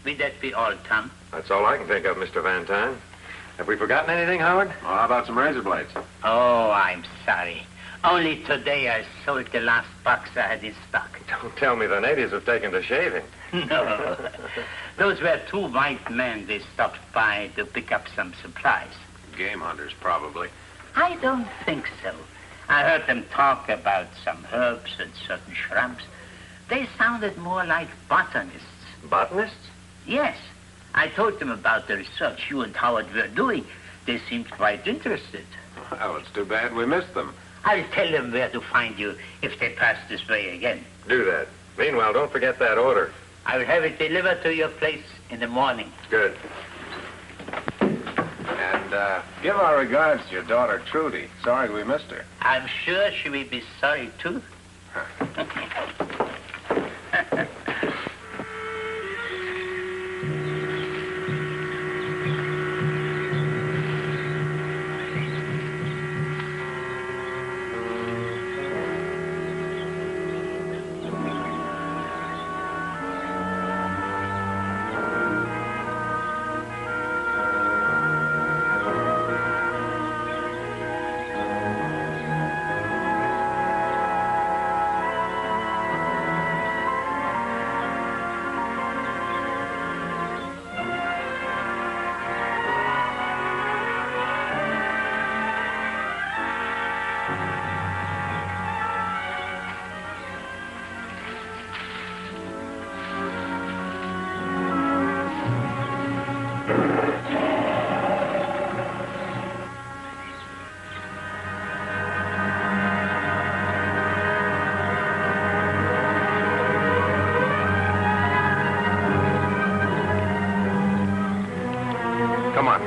Will that be all, Tom? That's all I can think of, Mr. Van Tine. Have we forgotten anything, Howard? Well, how about some razor blades? Oh, I'm sorry. Only today I sold the last box I had in stock. Don't tell me the natives have taken to shaving. No. Those were two white men. They stopped by to pick up some supplies. Game hunters, probably. I don't think so. I heard them talk about some herbs and certain shrubs. They sounded more like botanists. Botanists? Yes. I told them about the research you and Howard were doing. They seemed quite interested. Well, it's too bad we missed them. I'll tell them where to find you if they pass this way again. Do that. Meanwhile, don't forget that order. I will have it delivered to your place in the morning. Good. And give our regards to your daughter, Trudy. Sorry we missed her. I'm sure she will be sorry, too. Come on.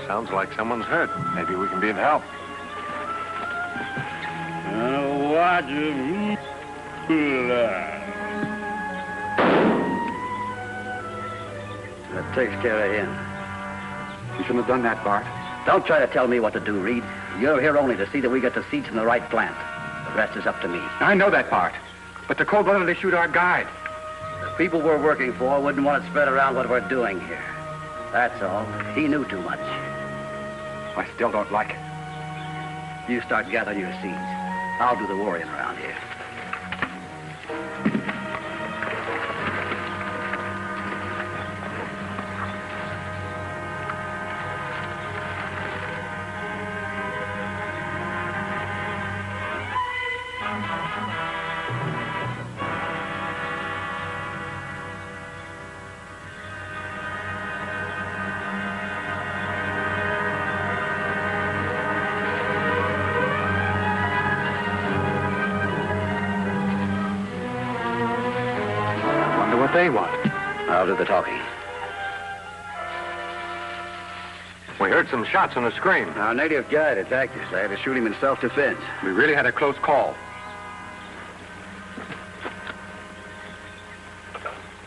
Sounds like someone's hurt. Maybe we can be of help. That takes care of him. You shouldn't have done that, Bart. Don't try to tell me what to do, Reed. You're here only to see that we get the seeds in the right plant. The rest is up to me. I know that, Bart. But the cold-blooded shoot our guide. The people we're working for wouldn't want it spread around what we're doing here. That's all. He knew too much. I still don't like it. You start gathering your seeds. I'll do the worrying around here. They want. I'll do the talking. We heard some shots and a scream. Our native guide attacked us. I had to shoot him in self-defense. We really had a close call.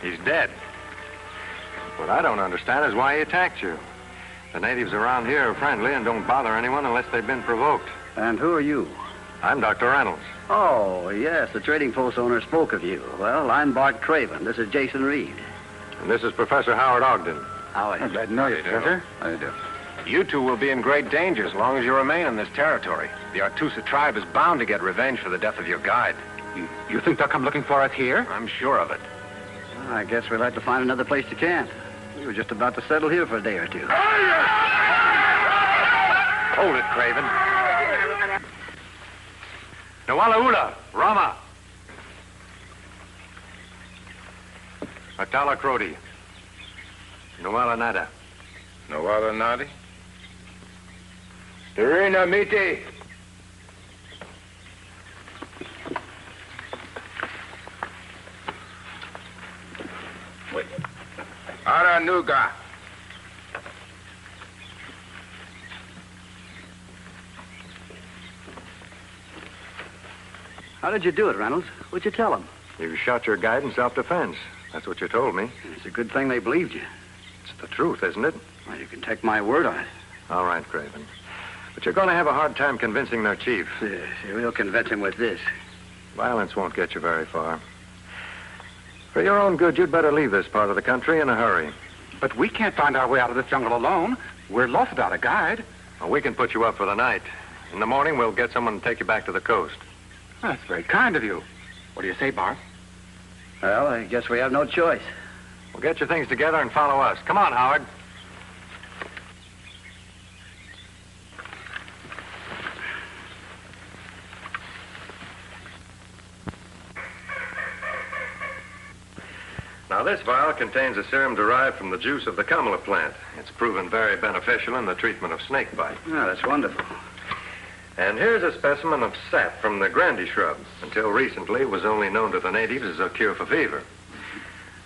He's dead. What I don't understand is why he attacked you. The natives around here are friendly and don't bother anyone unless they've been provoked. And who are you? I'm Dr. Reynolds. Oh, yes, the trading post owner spoke of you. Well, I'm Bart Craven. This is Jason Reed. And this is Professor Howard Ogden. How are you? Glad to know you, Professor. How do you do? You two will be in great danger as long as you remain in this territory. The Artusa tribe is bound to get revenge for the death of your guide. You think they'll come looking for us here? I'm sure of it. Well, I guess we'll have to find another place to camp. We were just about to settle here for a day or two. Hold it, Craven. Nawalaula, Ramar. Atala Krodi. Nawala Nada. Nawala Nadi? Serena Miti. Wait. Ara Nuga. How did you do it, Reynolds? What'd you tell them? You shot your guide in self-defense. That's what you told me. It's a good thing they believed you. It's the truth, isn't it? Well, you can take my word on it. All right, Craven. But you're going to have a hard time convincing their chief. Yes, we'll convince him with this. Violence won't get you very far. For your own good, you'd better leave this part of the country in a hurry. But we can't find our way out of this jungle alone. We're lost without a guide. Well, we can put you up for the night. In the morning, we'll get someone to take you back to the coast. That's very kind of you. What do you say, Bart? Well, I guess we have no choice. Well, get your things together and follow us. Come on, Howard. Now, this vial contains a serum derived from the juice of the kamala plant. It's proven very beneficial in the treatment of snake bite. Oh, that's wonderful. And here's a specimen of sap from the Grandy shrub. Until recently, it was only known to the natives as a cure for fever.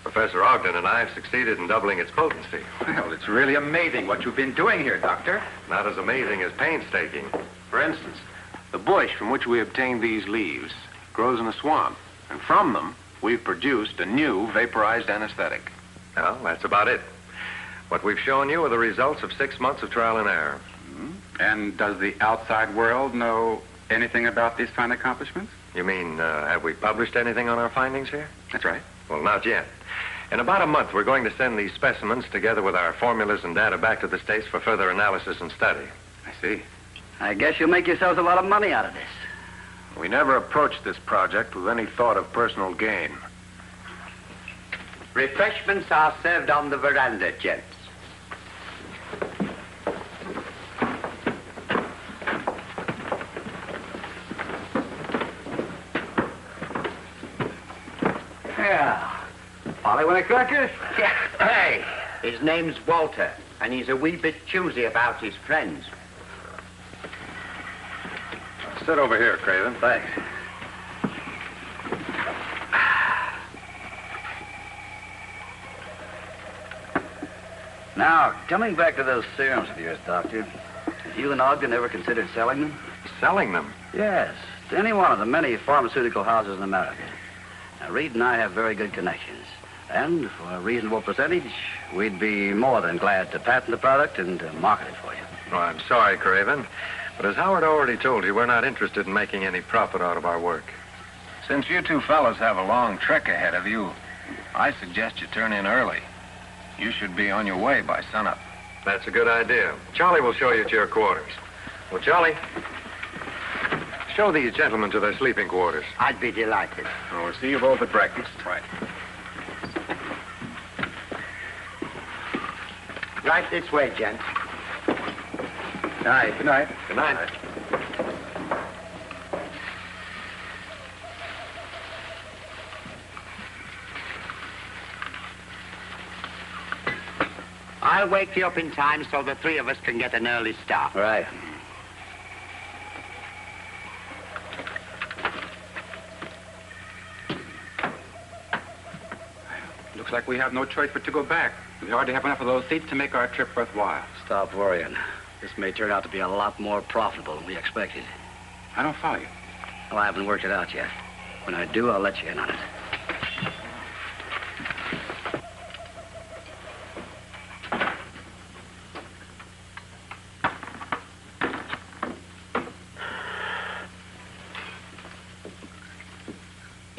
Professor Ogden and I have succeeded in doubling its potency. Well, it's really amazing what you've been doing here, Doctor. Not as amazing as painstaking. For instance, the bush from which we obtained these leaves grows in a swamp, and from them, we've produced a new vaporized anesthetic. Well, that's about it. What we've shown you are the results of 6 months of trial and error. And does the outside world know anything about these fine accomplishments? You mean, have we published anything on our findings here? That's right. Well, not yet. In about a month, we're going to send these specimens together with our formulas and data back to the States for further analysis and study. I see. I guess you'll make yourselves a lot of money out of this. We never approached this project with any thought of personal gain. Refreshments are served on the veranda, gents. Yeah. Polly want a cracker? Yeah. Hey, his name's Walter, and he's a wee bit choosy about his friends. Sit over here, Craven. Thanks. Now, coming back to those serums of yours, Doctor, have you and Ogden ever considered selling them? Selling them? Yes, to any one of the many pharmaceutical houses in America. Now, Reed and I have very good connections. And for a reasonable percentage, we'd be more than glad to patent the product and market it for you. Oh, I'm sorry, Craven. But as Howard already told you, we're not interested in making any profit out of our work. Since you two fellas have a long trek ahead of you, I suggest you turn in early. You should be on your way by sunup. That's a good idea. Charlie will show you to your quarters. Well, Charlie, show these gentlemen to their sleeping quarters. I'd be delighted. We'll see you both at breakfast. Right. Right this way, gents. Night. Good night. Good night. I'll wake you up in time so the three of us can get an early start. Right. Looks like we have no choice but to go back. We hardly have enough of those seats to make our trip worthwhile. Stop worrying. This may turn out to be a lot more profitable than we expected. I don't follow you. Well, I haven't worked it out yet. When I do, I'll let you in on it.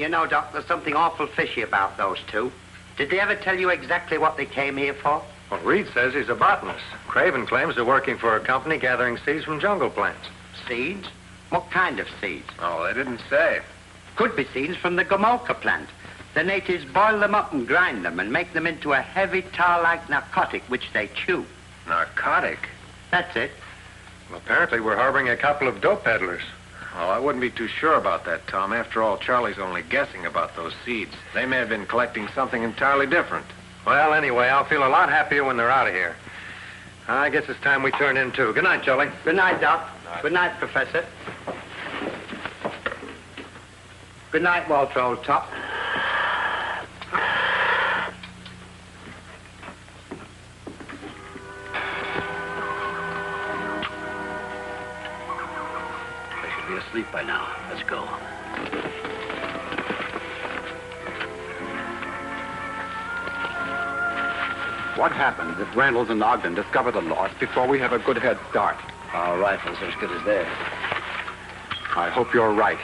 You know, Doc, there's something awful fishy about those two. Did they ever tell you exactly what they came here for? Well, Reed says he's a botanist. Craven claims they're working for a company gathering seeds from jungle plants. Seeds? What kind of seeds? Oh, they didn't say. Could be seeds from the Gomolka plant. The natives boil them up and grind them and make them into a heavy tar-like narcotic which they chew. Narcotic? That's it. Well, apparently we're harboring a couple of dope peddlers. Oh, I wouldn't be too sure about that, Tom. After all, Charlie's only guessing about those seeds. They may have been collecting something entirely different. Well, anyway, I'll feel a lot happier when they're out of here. I guess it's time we turn in, too. Good night, Charlie. Good night, Doc. Good night, Professor. Good night, Walter, old top. They should be asleep by now. Let's go. What happens if Reynolds and Ogden discover the loss before we have a good head start? Our rifles are as good as theirs. I hope you're right.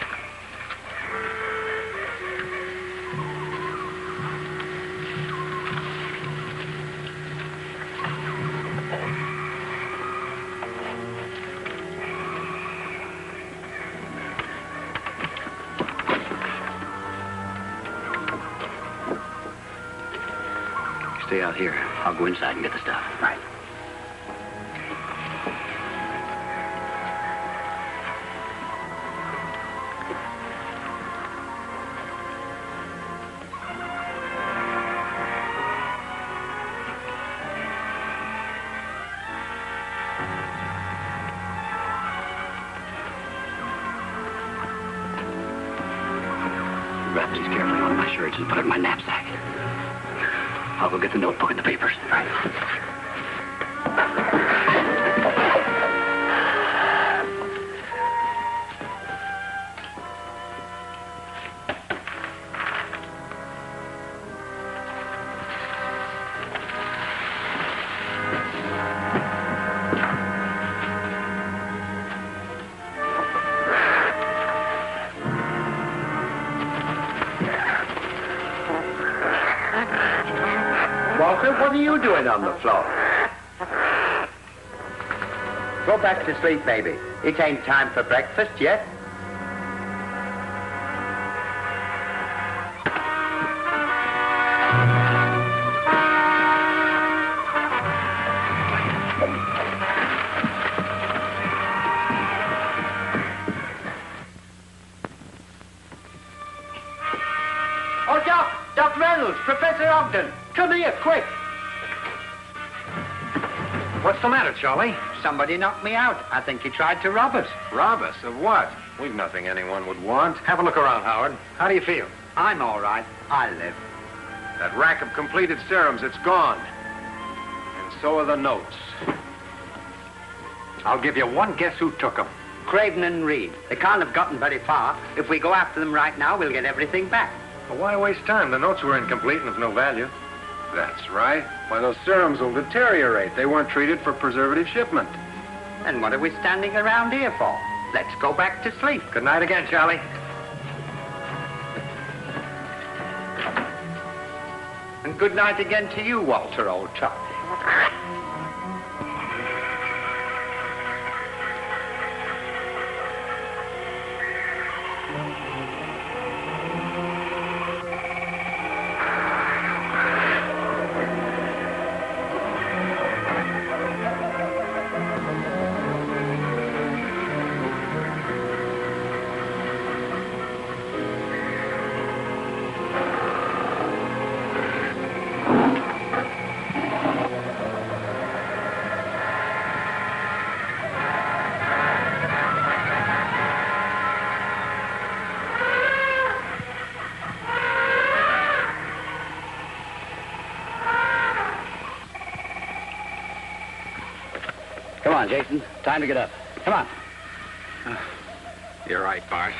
Stay out here. I'll go inside and get the stuff. Right. Wrap these carefully on my shirts and put it in my knapsack. I'll go get the notebook and the papers. Right. Walter, what are you doing on the floor? Go back to sleep, baby. It ain't time for breakfast yet. Oh, Doc Reynolds, Professor Ogden. Come here, quick. What's the matter, Charlie? Somebody knocked me out. I think he tried to rob us. Rob us of what? We've nothing anyone would want. Have a look around, Howard. How do you feel? I'm all right. I live. That rack of completed serums, it's gone. And so are the notes. I'll give you one guess who took them. Craven and Reed. They can't have gotten very far. If we go after them right now, we'll get everything back. Well, why waste time? The notes were incomplete and of no value. That's right. Why, those serums will deteriorate. They weren't treated for preservative shipment. And what are we standing around here for? Let's go back to sleep. Good night again, Charlie. And good night again to you, Walter, old top. Come on, Jason. Time to get up. Come on. You're right, Bart.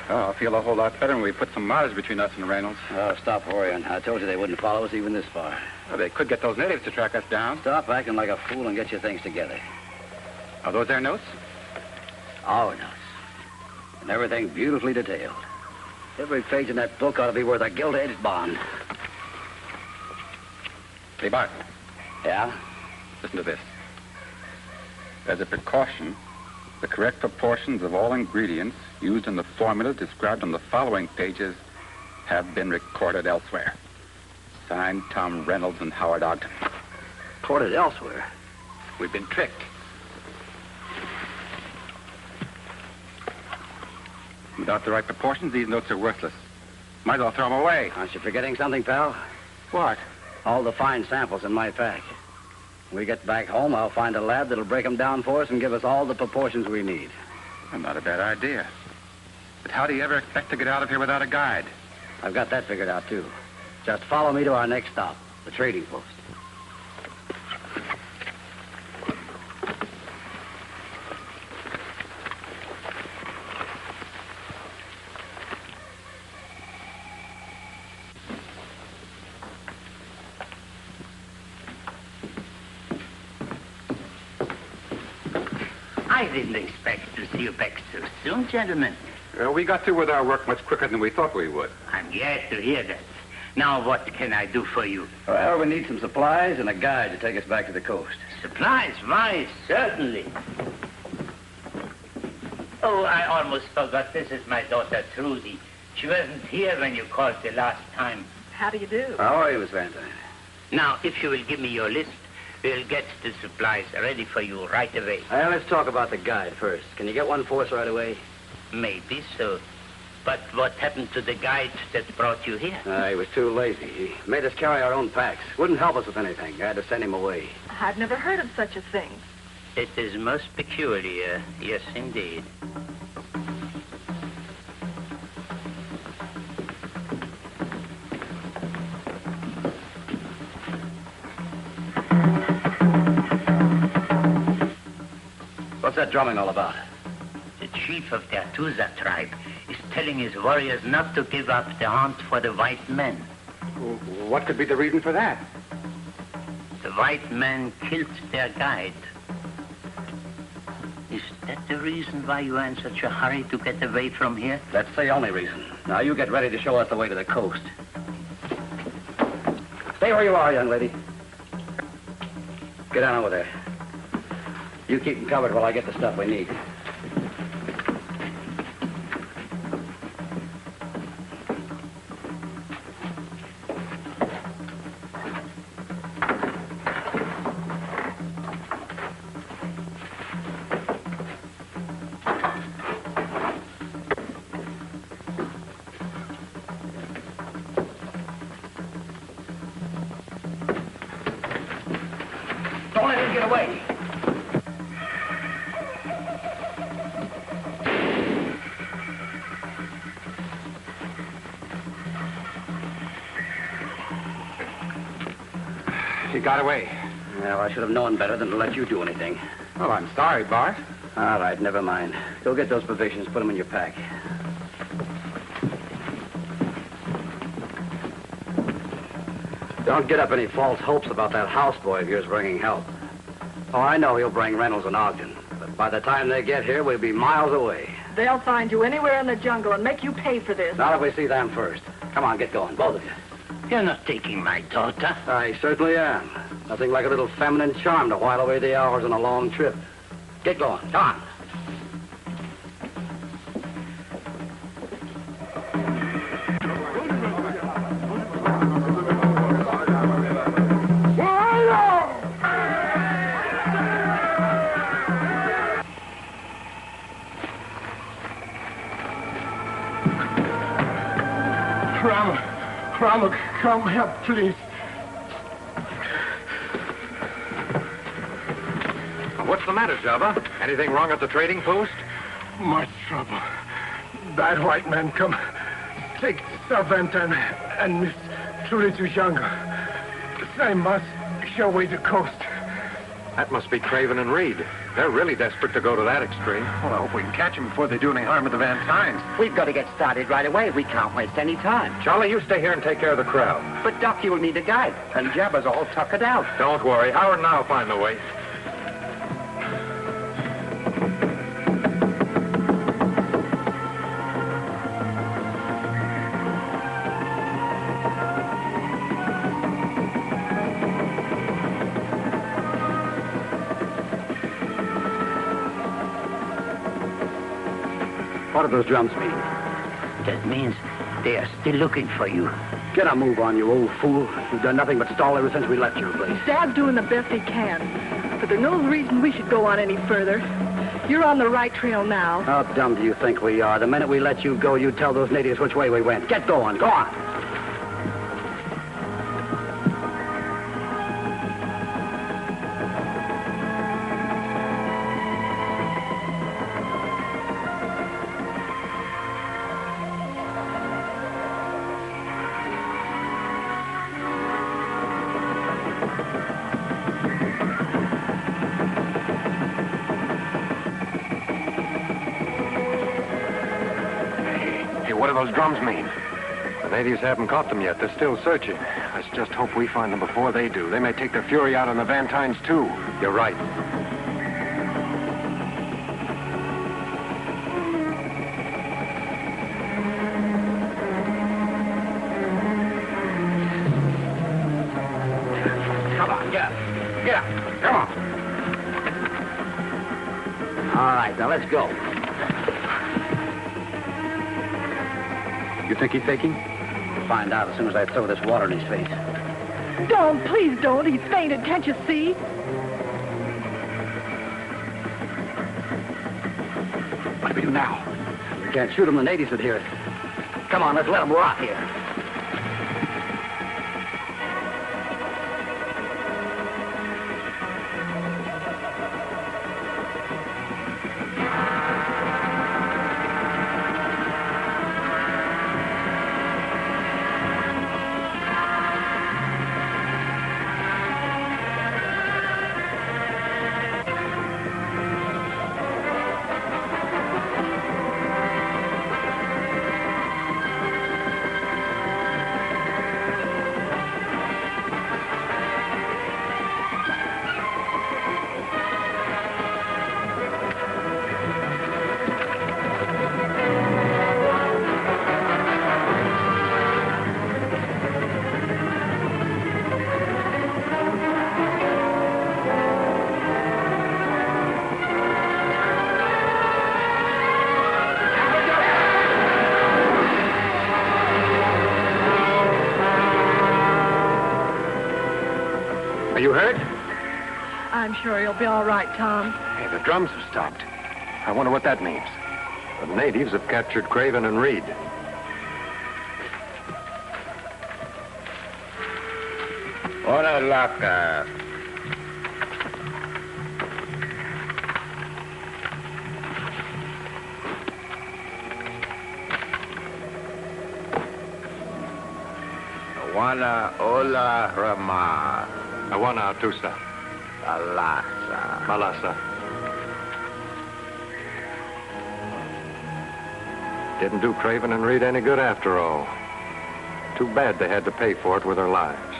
Oh, I feel a whole lot better when we put some mileage between us and Reynolds. Oh, stop worrying. I told you they wouldn't follow us even this far. Well, they could get those natives to track us down. Stop acting like a fool and get your things together. Are those their notes? Our notes. And everything beautifully detailed. Every page in that book ought to be worth a gilt-edged bond. Hey, Bart, Yeah? listen to this. As a precaution, the correct proportions of all ingredients used in the formula described on the following pages have been recorded elsewhere. Signed, Tom Reynolds and Howard Ogden. Recorded elsewhere. We've been tricked. Without the right proportions, these notes are worthless. Might as well throw them away. Aren't you forgetting something, pal? What? All the fine samples in my pack. When we get back home, I'll find a lab that'll break them down for us and give us all the proportions we need. Well, not a bad idea. But how do you ever expect to get out of here without a guide? I've got that figured out, too. Just follow me to our next stop, the trading post. I didn't expect to see you back so soon, gentlemen. We got through with our work much quicker than we thought we would. I'm glad to hear that. Now, what can I do for you? Well, we need some supplies and a guide to take us back to the coast. Supplies? Why, certainly. Oh, I almost forgot. This is my daughter, Trudy. She wasn't here when you called the last time. How do you do? How are you, Miss Vanta? Now, if you will give me your list, we'll get the supplies ready for you right away. Well, let's talk about the guide first. Can you get one for us right away? Maybe so. But what happened to the guide that brought you here? He was too lazy. He made us carry our own packs. Wouldn't help us with anything. I had to send him away. I've never heard of such a thing. It is most peculiar. Yes, indeed. What's that drumming all about? The chief of the Atusa tribe is telling his warriors not to give up the hunt for the white men. What could be the reason for that? The white men killed their guide. Is that the reason why you are in such a hurry to get away from here? That's the only reason. Now, you get ready to show us the way to the coast. Stay where you are, young lady. Get down over there. You keep them covered while I get the stuff we need. Don't let him get away. He got away. Well, I should have known better than to let you do anything. Well, I'm sorry, Bart. All right, never mind. Go get those provisions, put them in your pack. Don't get up any false hopes about that houseboy of yours bringing help. Oh, I know he'll bring Reynolds and Ogden, but by the time they get here, we'll be miles away. They'll find you anywhere in the jungle and make you pay for this. Not if we see them first. Come on, get going, both of you. You're not taking my daughter. I certainly am. Nothing like a little feminine charm to while away the hours on a long trip. Get going. Come on. Ramar, come help, please. What's the matter, Jabba? Anything wrong at the trading post? Much trouble. Bad white man come. Take Savanta and Miss Trudy to jungle. They must show way to coast. That must be Craven and Reed. They're really desperate to go to that extreme. Well, if we can catch them before they do any harm to the Van Tynes. We've got to get started right away. We can't waste any time. Charlie, you stay here and take care of the crowd. But, Doc, you'll need a guide. And Jabba's all tuckered out. Don't worry. Howard and I'll find the way. What do those drums mean? That means they are still looking for you. Get a move on, you old fool. You've done nothing but stall ever since we left your place. Dad's doing the best he can, but there's no reason we should go on any further. You're on the right trail now. How dumb do you think we are? The minute we let you go, you tell those natives which way we went. Get going. Go on. What do those drums mean? The natives haven't caught them yet. They're still searching. Let's just hope we find them before they do. They may take their fury out on the Van Tynes, too. You're right. Come on, get up. Get up. Come on. All right, now let's go. You think he's faking? We'll find out as soon as I throw this water in his face. Don't, please don't. He's fainted, can't you see? What do we do now? We can't shoot him. The natives would hear it. Come on, let's let him rot here. Are you hurt? I'm sure he'll be all right, Tom. Hey, the drums have stopped. I wonder what that means. The natives have captured Craven and Reed. Ora laca. Awana ola Ramar. Awana Tusa. Alasa. Malasa. Didn't do Craven and Reed any good after all. Too bad they had to pay for it with their lives.